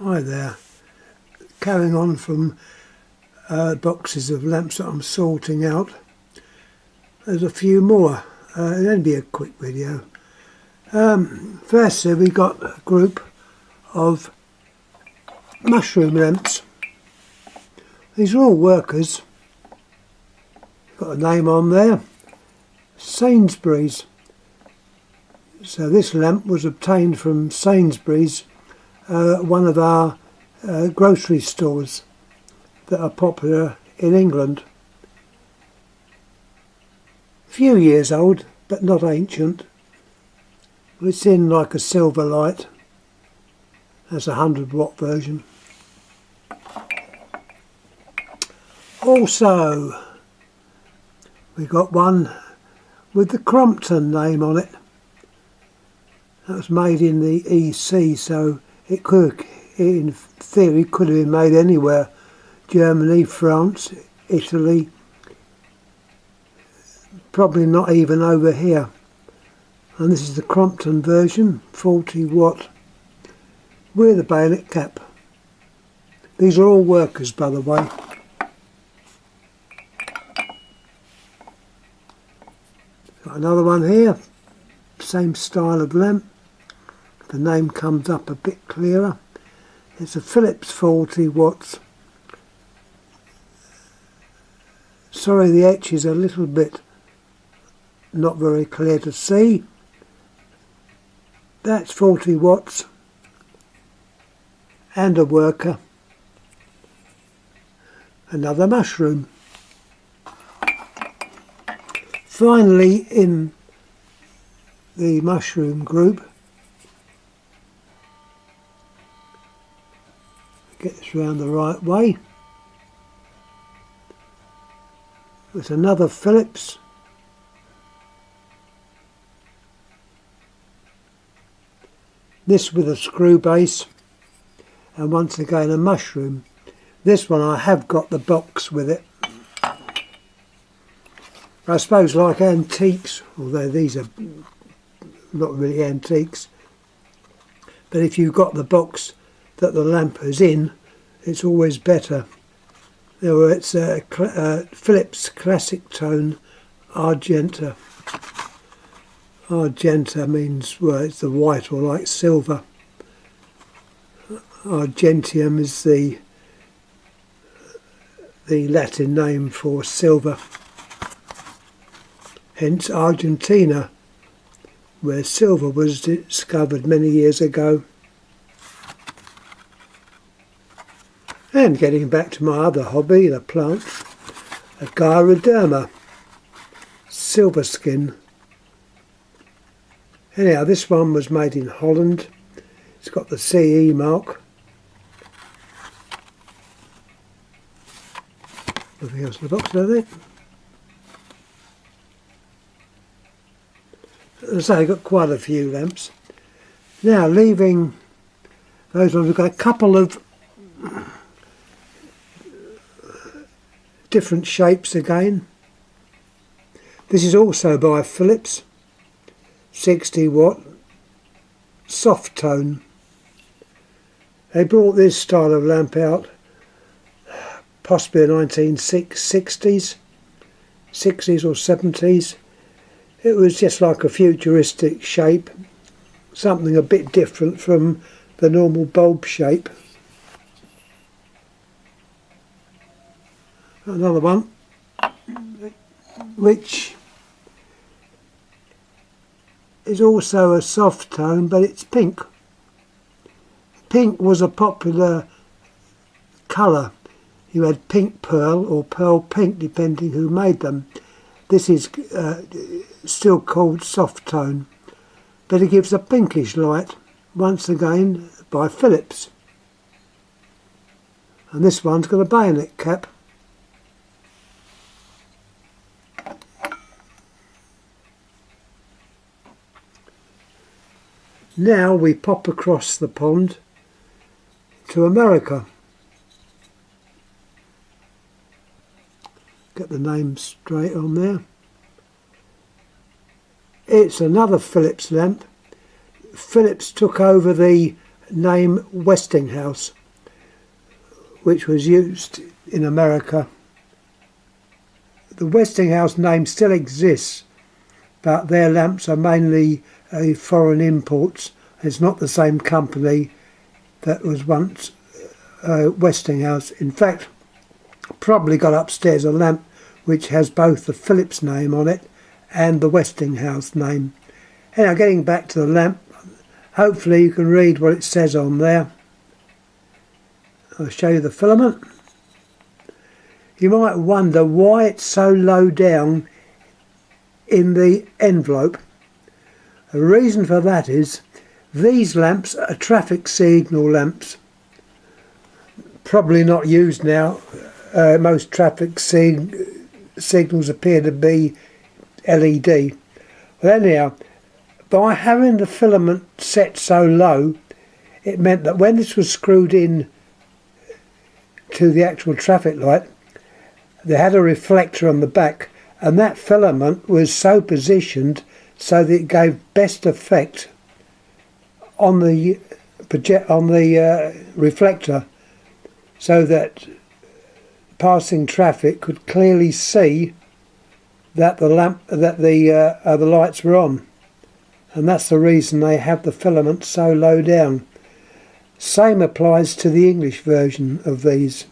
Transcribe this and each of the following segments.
Hi there. Carrying on from boxes of lamps that I'm sorting out. There's a few more. It'll only be a quick video. Firstly, we got a group of mushroom lamps. These are all workers. Got a name on there. Sainsbury's. So this lamp was obtained from Sainsbury's, one of our grocery stores that are popular in England. A few years old, but not ancient. It's in like a silver light. That's a 100-watt version. Also, we got one with the Crompton name on it. That was made in the EC, so it could, in theory, could have been made anywhere. Germany, France, Italy, probably not even over here. And this is the Crompton version, 40 watt, with a bayonet cap. These are all workers, by the way. Got another one here, same style of lamp. The name comes up a bit clearer. It's a Philips 40 watts. Sorry, the etch is a little bit not very clear to see. That's 40 watts and a worker. Another mushroom. Finally, in the mushroom group, get this round the right way. There's another Philips. This with a screw base, and once again a mushroom. This one I have got the box with it. I suppose like antiques, although these are not really antiques, but if you've got the box that the lamp is in, it's always better. It's a Philips Classic Tone Argenta. Argenta means, well, it's the white or like silver. Argentium is the Latin name for silver. Hence Argentina, where silver was discovered many years ago. And getting back to my other hobby, the plants, a Gyroderma, silver skin. Anyhow, this one was made in Holland. It's got the CE mark. Nothing else in the box, I think. As I say, I've got quite a few lamps. Now, leaving those ones, we've got a couple of different shapes again. This is also by Philips, 60 watt, soft tone. They brought this style of lamp out possibly in the 1960s, 60s or 70s. It was just like a futuristic shape, something a bit different from the normal bulb shape. Another one, which is also a soft tone, but it's pink. Pink was a popular colour. You had pink pearl or pearl pink, depending who made them. This is still called soft tone, but it gives a pinkish light, once again by Philips. And this one's got a bayonet cap. Now we pop across the pond to America. Get the name straight on there. It's another Philips lamp. Philips took over the name Westinghouse, which was used in America. The Westinghouse name still exists, but their lamps are mainly foreign imports. It's not the same company that was once Westinghouse. In fact, probably got upstairs a lamp which has both the Philips name on it and the Westinghouse name. Now, getting back to the lamp, hopefully you can read what it says on there. I'll show you the filament. You might wonder why it's so low down in the envelope. The reason for that is these lamps are traffic signal lamps. Probably not used now. Most traffic signals appear to be LED. Well, anyhow, by having the filament set so low, it meant that when this was screwed in to the actual traffic light, they had a reflector on the back, and that filament was so positioned so that it gave best effect on the reflector, so that passing traffic could clearly see that the lights were on, and that's the reason they have the filament so low down. Same applies to the English version of these.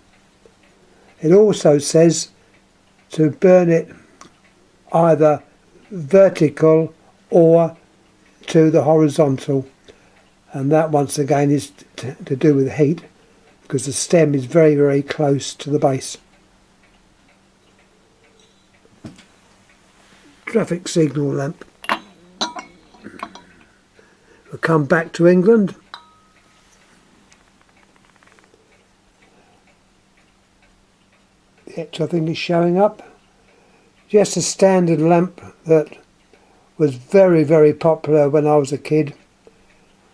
It also says to burn it either vertical or to the horizontal, and that once again is to do with heat, because the stem is very, very close to the base. Traffic signal lamp. We'll come back to England. The etch, I think, is showing up. Just a standard lamp that was very, very popular when I was a kid.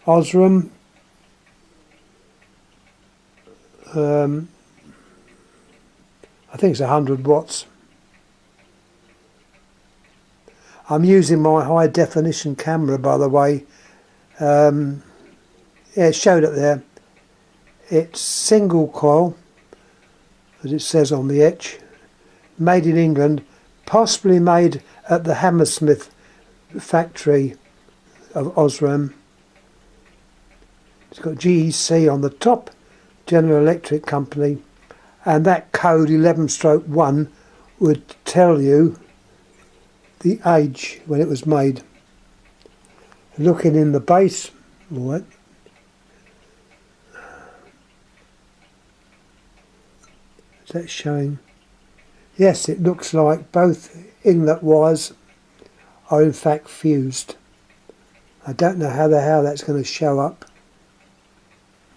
Osram. I think it's 100 watts. I'm using my high definition camera, by the way. Yeah, it showed it there. It's single coil, as it says on the etch, made in England, possibly made at the Hammersmith factory of Osram. It's got GEC on the top, General Electric Company, and that code 11/1 would tell you the age when it was made. Looking in the base, right, is that showing? Yes, it looks like both inlet wires are in fact fused. I don't know how the hell that's going to show up.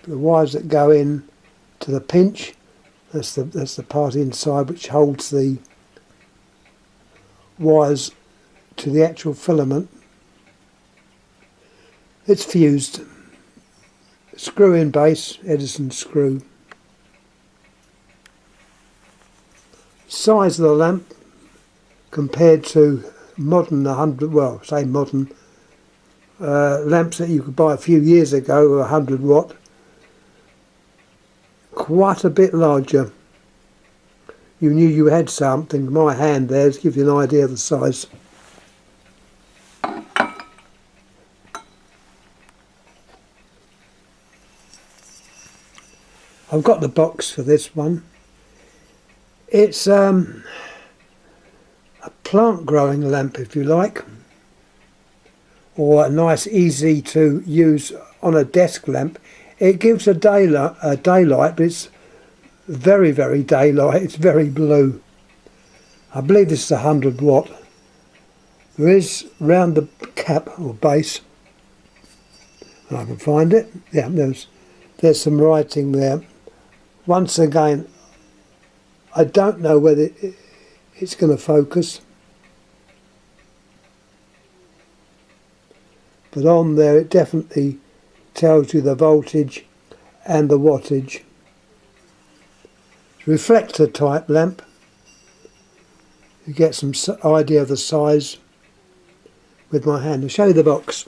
The wires that go in to the pinch, that's the part inside which holds the wires to the actual filament. It's fused. Screw in base, Edison screw. Size of the lamp compared to modern 100, well, say modern lamps that you could buy a few years ago were 100 watt. Quite a bit larger. You knew you had something. My hand there to give you an idea of the size. I've got the box for this one. It's a plant growing lamp, if you like, or a nice easy to use on a desk lamp. It gives a daylight, but it's very, very daylight. It's very blue. I believe this is 100 watt. There is round the cap or base, and I can find it. Yeah, there's some writing there. Once again, I don't know whether it's going to focus, but on there it definitely tells you the voltage and the wattage. Reflector type lamp. You get some idea of the size with my hand. I'll show you the box.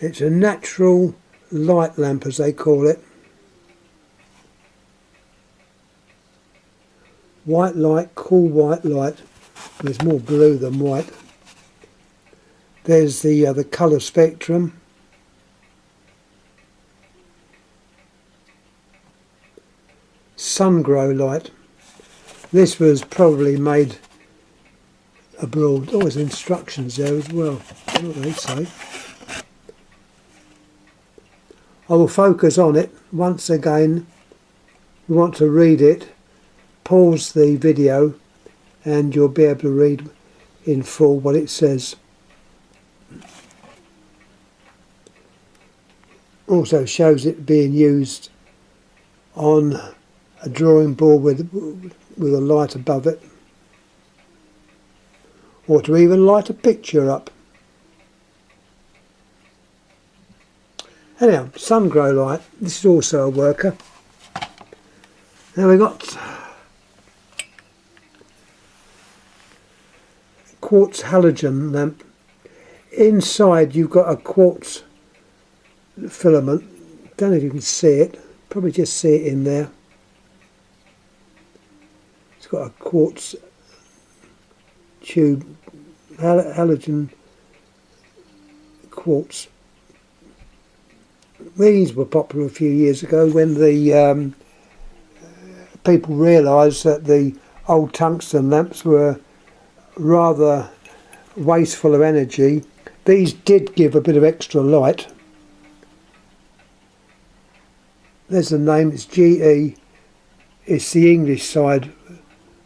It's a natural light lamp, as they call it. White light, cool white light. There's more blue than white. There's the colour spectrum. Sun grow light. This was probably made abroad. Oh, there's instructions there as well. What do they say? I will focus on it. Once again, you want to read it, pause the video and you'll be able to read in full what it says. Also shows it being used on a drawing board with a light above it, or to even light a picture up. Anyhow, sun grow light. This is also a worker. Now we've got quartz halogen lamp. Inside you've got a quartz filament. Don't know if you can see it. Probably just see it in there. It's got a quartz tube, halogen quartz. These were popular a few years ago when the people realised that the old tungsten lamps were rather wasteful of energy. These did give a bit of extra light. There's the name, it's GE. It's the English side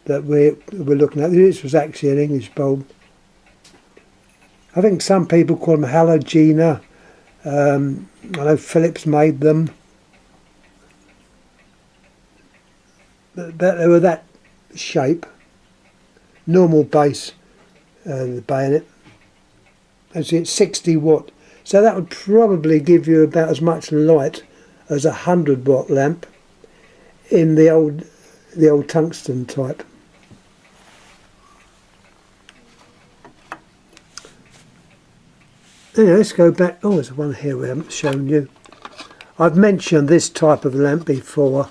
that we're looking at. This was actually an English bulb. I think some people call them halogena. I know Philips made them. But they were that shape. Normal base, the bayonet. As it's 60 watt. So that would probably give you about as much light as a 100 watt lamp in the old tungsten type. Anyway, let's go back. Oh, there's one here we haven't shown you. I've mentioned this type of lamp before.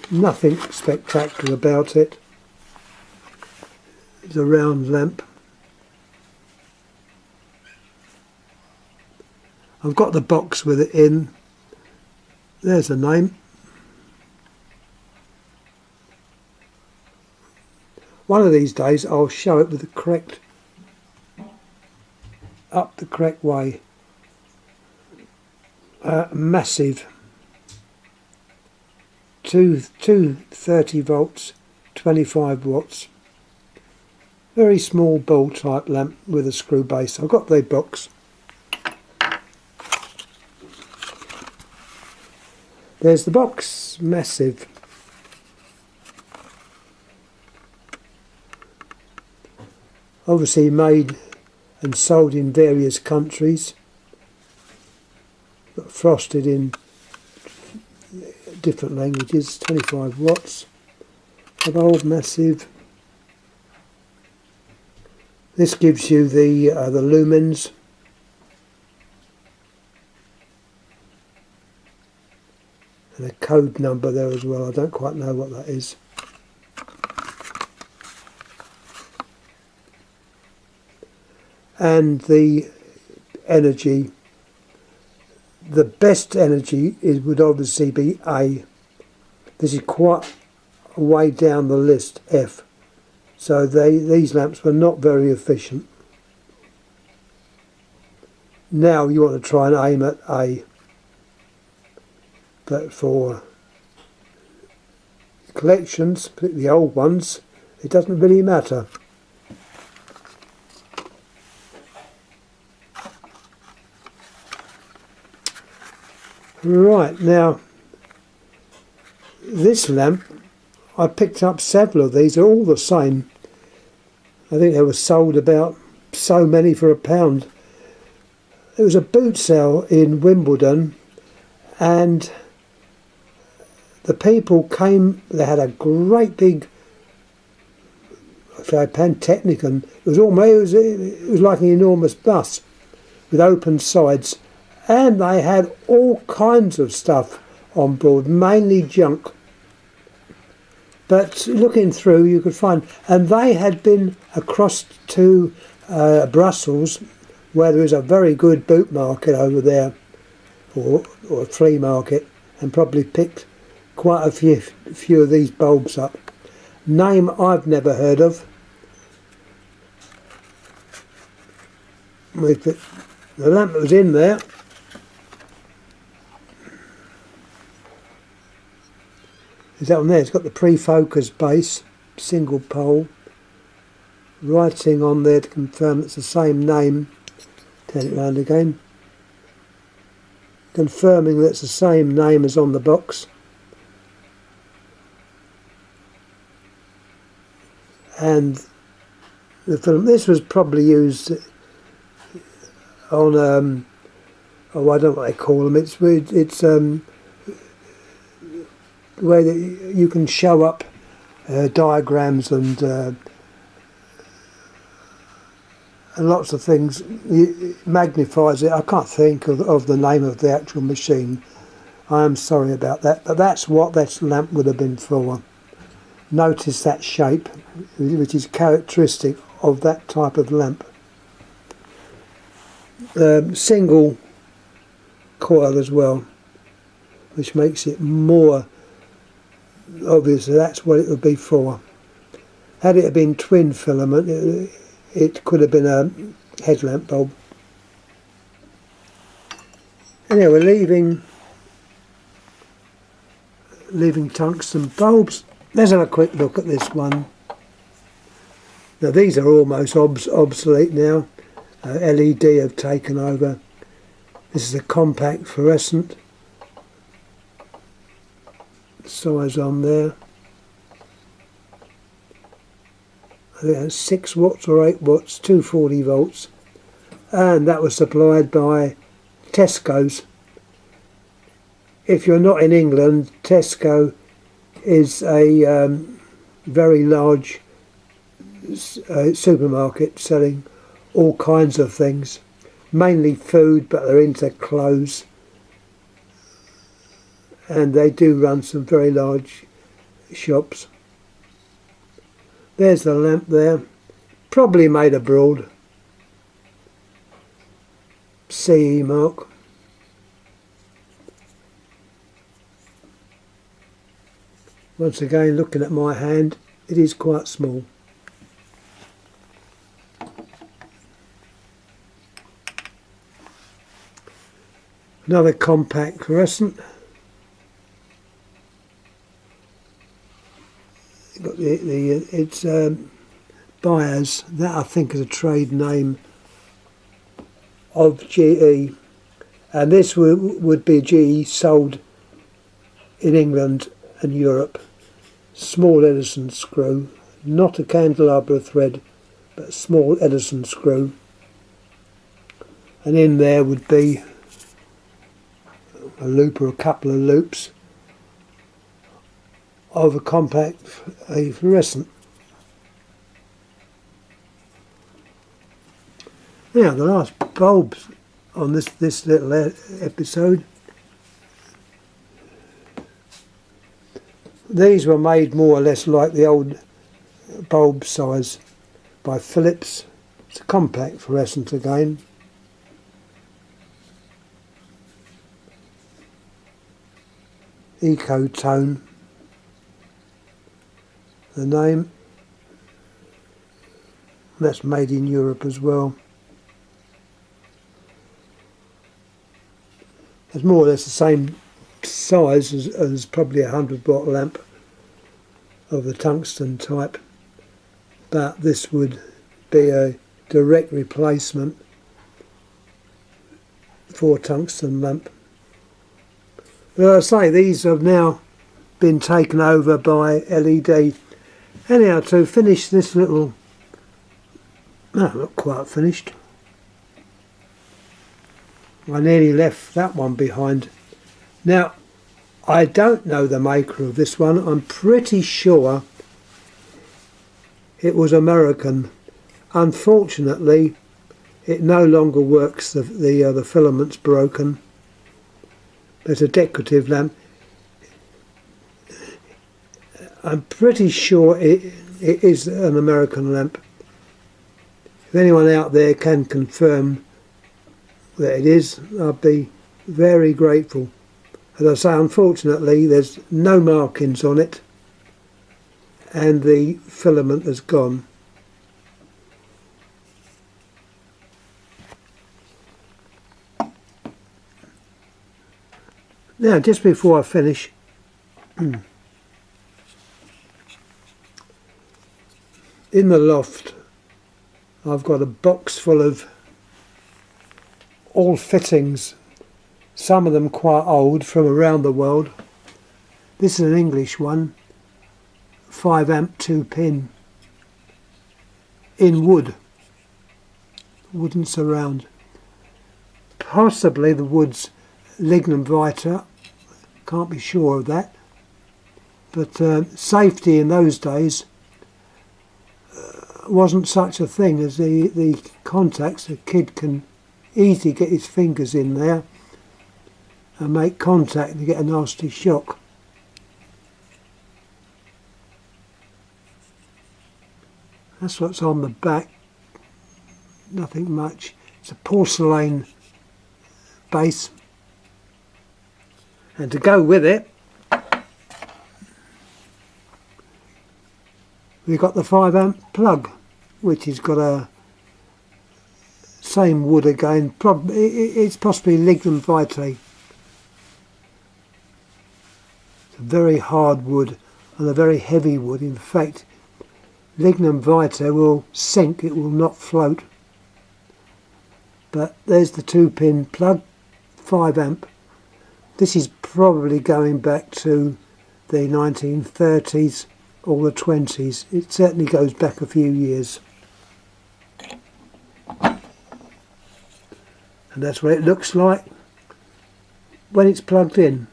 Nothing spectacular about it. It's a round lamp. I've got the box with it in. There's the name. One of these days I'll show it with the correct, up the correct way. Massive. 230 volts, 25 watts. Very small ball type lamp with a screw base. I've got the box. There's the box, massive. Obviously made and sold in various countries, but frosted in different languages. 25 watts. A bulb, massive. This gives you the lumens. And a code number there as well. I don't quite know what that is. And the energy. The best energy would obviously be A. This is quite a way down the list, F. So these lamps were not very efficient. Now you want to try and aim at A. But for collections, particularly the old ones, it doesn't really matter. Right, now this lamp, I picked up several of these. They're all the same. I think they were sold about so many for £1. There was a boot sale in Wimbledon, and the people came. They had a great big, Pantechnicon. It was like an enormous bus with open sides, and they had all kinds of stuff on board, mainly junk. But looking through, you could find, and they had been across to Brussels, where there is a very good boot market over there, or a flea market, and probably picked quite a few of these bulbs up. Name I've never heard of. The lamp that was in there is that one there. It's got the pre-focus base, single pole, writing on there to confirm it's the same name. Turn it round again, confirming that it's the same name as on the box. And the film, this was probably used on oh, I don't know what they call them. It's the way that you can show up diagrams and lots of things. It magnifies it. I can't think of the name of the actual machine. I am sorry about that, but that's what this lamp would have been for. Notice that shape, which is characteristic of that type of lamp. Single coil as well, which makes it more obvious that that's what it would be for. Had it been twin filament, it could have been a headlamp bulb. Anyway, we're leaving tungsten bulbs. Let's have a quick look at this one. Now these are almost obsolete now. LED have taken over. This is a compact fluorescent. Size on there. I think that's 6 watts or 8 watts, 240 volts. And that was supplied by Tesco's. If you're not in England, Tesco is a very large supermarket selling all kinds of things, mainly food, but they're into clothes, and they do run some very large shops. There's the lamp there, probably made abroad, CE mark. Once again, looking at my hand, it is quite small. Another compact fluorescent. Got it's Byers. That I think is a trade name of GE, and this would be GE sold in England and Europe. Small Edison screw, not a candelabra thread, but a small Edison screw, and in there would be a loop or a couple of loops of a compact fluorescent. Now the last bulbs on this little episode. These were made more or less like the old bulb size by Philips. It's a compact fluorescent again. Ecotone, the name. That's made in Europe as well. It's more or less the same size as probably a 100-watt lamp of the tungsten type, but this would be a direct replacement for tungsten lamp. But as I say, these have now been taken over by LED. Anyhow, to finish this little, no, not quite finished. I nearly left that one behind. Now, I don't know the maker of this one. I'm pretty sure it was American. Unfortunately, it no longer works. The filament's broken. It's a decorative lamp. I'm pretty sure it is an American lamp. If anyone out there can confirm that it is, I'd be very grateful. As I say, unfortunately there's no markings on it and the filament has gone. Now, just before I finish, in the loft I've got a box full of all fittings, some of them quite old, from around the world. This is an English one, 5 amp 2 pin in wood, wooden surround. Possibly the wood's lignum vitae, can't be sure of that, but safety in those days wasn't such a thing as the contacts. A kid can easily get his fingers in there and make contact and get a nasty shock. That's what's on the back, nothing much. It's a porcelain base, and to go with it we've got the 5 amp plug, which has got a same wood again. It's possibly lignum vitae. It's a very hard wood and a very heavy wood. In fact, lignum vitae will sink, it will not float. But there's the 2-pin plug, 5 amp. This is probably going back to the 1930s or the 20s. It certainly goes back a few years. And that's what it looks like when it's plugged in.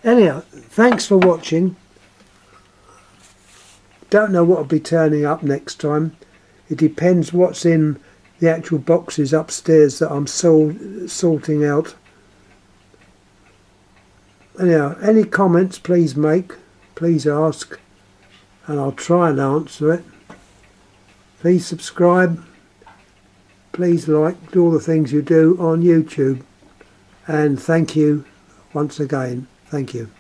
Anyhow, thanks for watching. Don't know what will be turning up next time. It depends what's in the actual boxes upstairs that I'm sorting out. Anyhow, any comments please make, please ask, and I'll try and answer it. Please subscribe, please like, do all the things you do on YouTube, and thank you once again. Thank you.